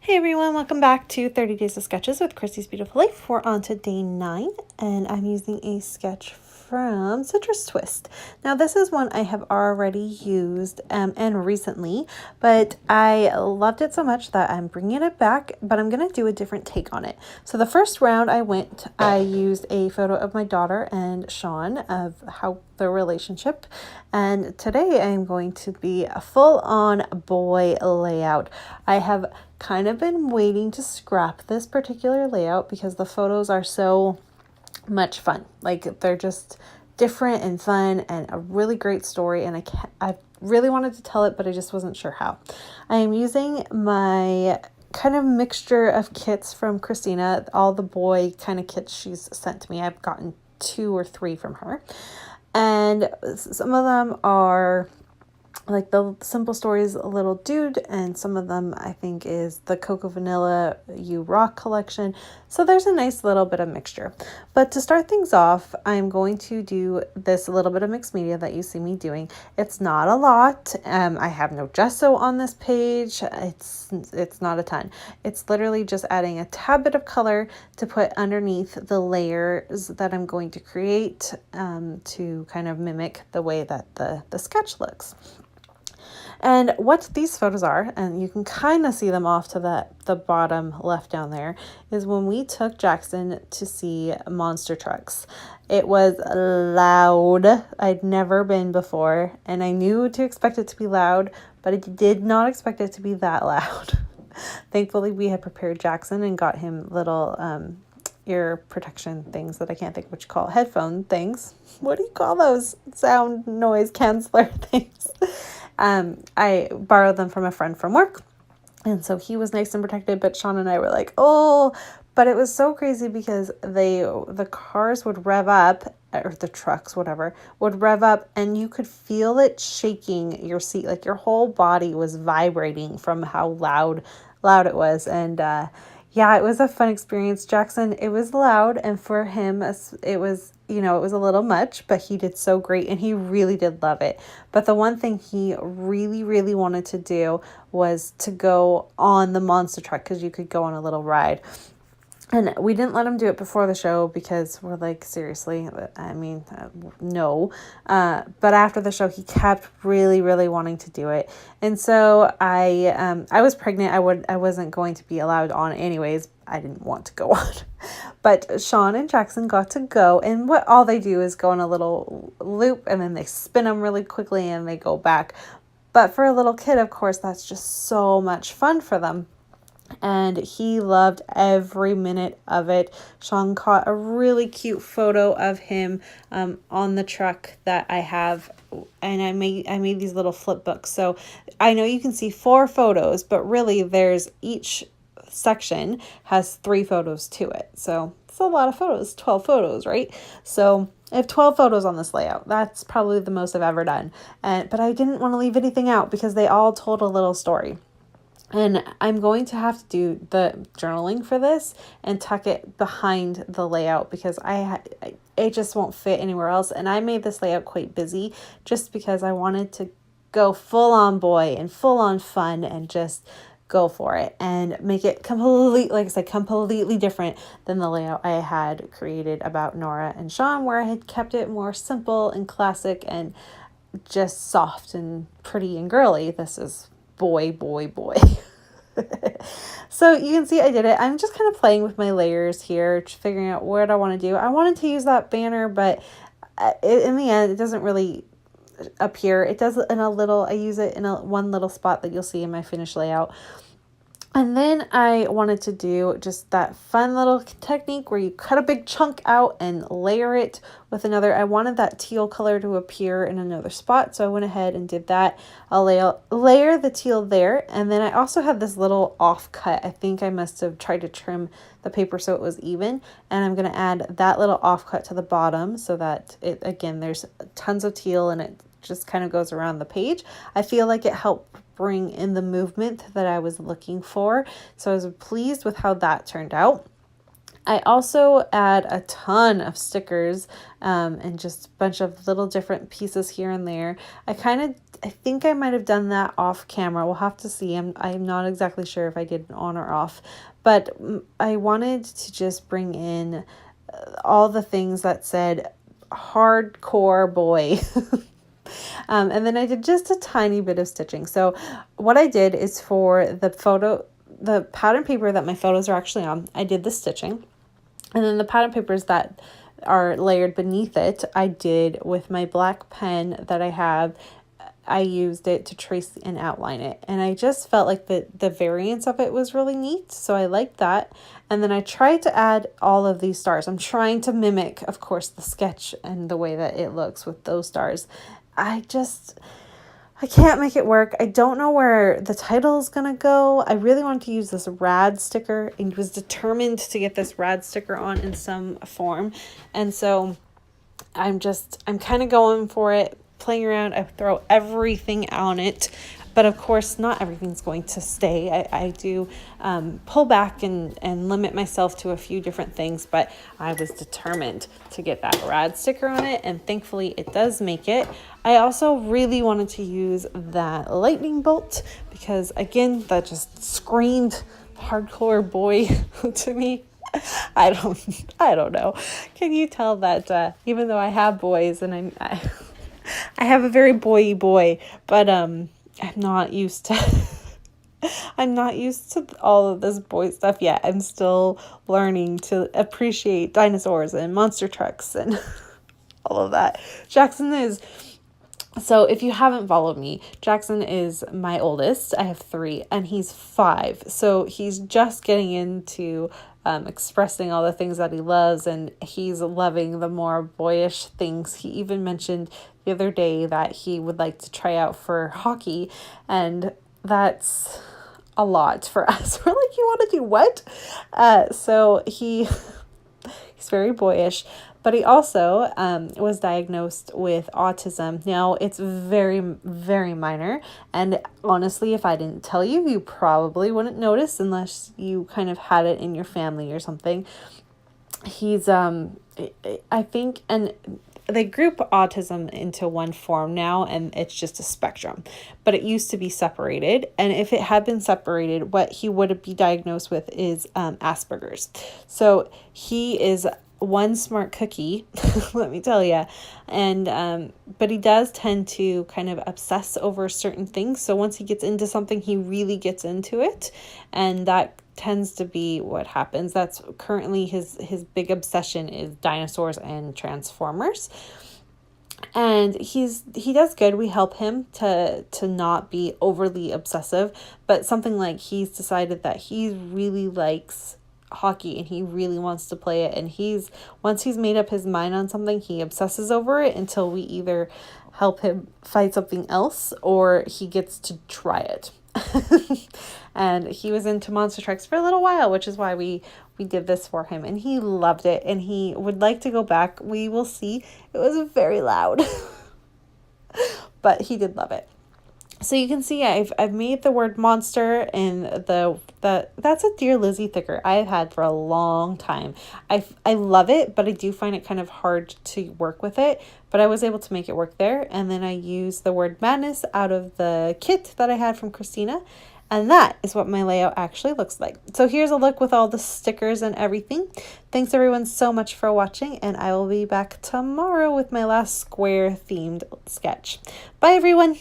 Hey everyone, welcome back to 30 Days of Sketches with Chrissy's Beautiful Life. We're on to day 9 and I'm using a sketch from Citrus Twist. Now this is one I have already used and recently, but I loved it so much that I'm bringing it back, but I'm going to do a different take on it. So the first round I used a photo of my daughter and Sean of how their relationship, and today I'm going to be a full-on boy layout. I have kind of been waiting to scrap this particular layout because the photos are so much fun. Like, they're just different and fun and a really great story, and I really wanted to tell it, but I just wasn't sure how. I am using my kind of mixture of kits from Christina, all the boy kind of kits she's sent to me. I've gotten 2 or 3 from her, and some of them are like the Simple Stories Little Dude, and some of them I think is the Cocoa Vanilla You Rock collection. So there's a nice little bit of mixture. But to start things off, I'm going to do this little bit of mixed media that you see me doing. It's not a lot. I have no gesso on this page. It's not a ton. It's literally just adding a tad bit of color to put underneath the layers that I'm going to create to kind of mimic the way that the sketch looks. And what these photos are, and you can kind of see them off to the bottom left down there, is when we took Jackson to see monster trucks. It was loud. I'd never been before, and I knew to expect it to be loud, but I did not expect it to be that loud. Thankfully, we had prepared Jackson and got him little ear protection things that I can't think of what you call it. Headphone things. What do you call those? Sound noise canceller things. I borrowed them from a friend from work, and so he was nice and protected, but Sean and I were like, oh, but it was so crazy because the cars would rev up, or the trucks, whatever, would rev up, and you could feel it shaking your seat. Like, your whole body was vibrating from how loud it was. And yeah, it was a fun experience. Jackson, it was loud, and for him, it was, it was a little much, but he did so great, and he really did love it. But the one thing he really, really wanted to do was to go on the monster truck, because you could go on a little ride. And we didn't let him do it before the show because we're like, seriously, I mean, no. But after the show, he kept really, really wanting to do it. And so I was pregnant. I wasn't going to be allowed on anyways. I didn't want to go on. But Sean and Jackson got to go. And what all they do is go on a little loop, and then they spin them really quickly and they go back. But for a little kid, of course, that's just so much fun for them. And he loved every minute of it. Sean caught a really cute photo of him on the truck that I have, and I made these little flip books. So I know you can see 4 photos, but really there's each section has 3 photos to it. So it's a lot of photos, 12 photos, right? So I have 12 photos on this layout. That's probably the most I've ever done. But I didn't want to leave anything out because they all told a little story. And I'm going to have to do the journaling for this and tuck it behind the layout because it just won't fit anywhere else. And I made this layout quite busy just because I wanted to go full on boy and full on fun and just go for it and make it completely different than the layout I had created about Nora and Sean, where I had kept it more simple and classic and just soft and pretty and girly. This is boy. So you can see I did it. I'm just kind of playing with my layers here, figuring out what I want to do. I wanted to use that banner, but in the end, it doesn't really appear. It does I use it in one little spot that you'll see in my finished layout. And then I wanted to do just that fun little technique where you cut a big chunk out and layer it with another. I wanted that teal color to appear in another spot, so I went ahead and did that. I'll layer the teal there, and then I also have this little offcut. I think I must have tried to trim the paper so it was even, and I'm going to add that little offcut to the bottom so that there's tons of teal and it just kind of goes around the page. I feel like it helped bring in the movement that I was looking for. So I was pleased with how that turned out. I also add a ton of stickers and just a bunch of little different pieces here and there. I think I might have done that off camera. We'll have to see. I'm not exactly sure if I did it on or off, but I wanted to just bring in all the things that said hardcore boy. And then I did just a tiny bit of stitching. So what I did is for the pattern paper that my photos are actually on, I did the stitching. And then the pattern papers that are layered beneath it, I did with my black pen that I have. I used it to trace and outline it. And I just felt like the variance of it was really neat. So I liked that. And then I tried to add all of these stars. I'm trying to mimic, of course, the sketch and the way that it looks with those stars. I can't make it work. I don't know where the title is going to go. I really wanted to use this rad sticker and was determined to get this rad sticker on in some form. And so I'm kind of going for it, playing around. I throw everything on it. But of course, not everything's going to stay. I do pull back and limit myself to a few different things, but I was determined to get that rad sticker on it, and thankfully it does make it. I also really wanted to use that lightning bolt because, again, that just screamed hardcore boy to me. I don't know. Can you tell that even though I have boys and I have a very boy-y boy, but I'm not used to all of this boy stuff yet. I'm still learning to appreciate dinosaurs and monster trucks and all of that. So if you haven't followed me, Jackson is my oldest. I have 3 and he's 5. So he's just getting into expressing all the things that he loves, and he's loving the more boyish things. He even mentioned the other day that he would like to try out for hockey, and that's a lot for us. We're like, you want to do what? So he's very boyish, but he also was diagnosed with autism. Now, it's very, very minor, and honestly, if I didn't tell you, you probably wouldn't notice unless you kind of had it in your family or something. He's, I think, and they group autism into one form now, and it's just a spectrum, but it used to be separated. And if it had been separated, what he would be diagnosed with is Asperger's. So he is one smart cookie, let me tell you. And but he does tend to kind of obsess over certain things. So once he gets into something, he really gets into it, and that tends to be what happens. That's currently his big obsession is dinosaurs and Transformers. And he does good. We help him to not be overly obsessive, but something like he's decided that he really likes hockey and he really wants to play it, and once he's made up his mind on something, he obsesses over it until we either help him find something else or he gets to try it. And he was into monster trucks for a little while, which is why we did this for him, and he loved it and he would like to go back. We will see. It was very loud but he did love it. So you can see I've made the word monster, and that's a Dear Lizzie thicker I've had for a long time. I love it, but I do find it kind of hard to work with it, but I was able to make it work there. And then I used the word madness out of the kit that I had from Christina, and that is what my layout actually looks like. So here's a look with all the stickers and everything. Thanks everyone so much for watching, and I will be back tomorrow with my last square themed sketch. Bye everyone.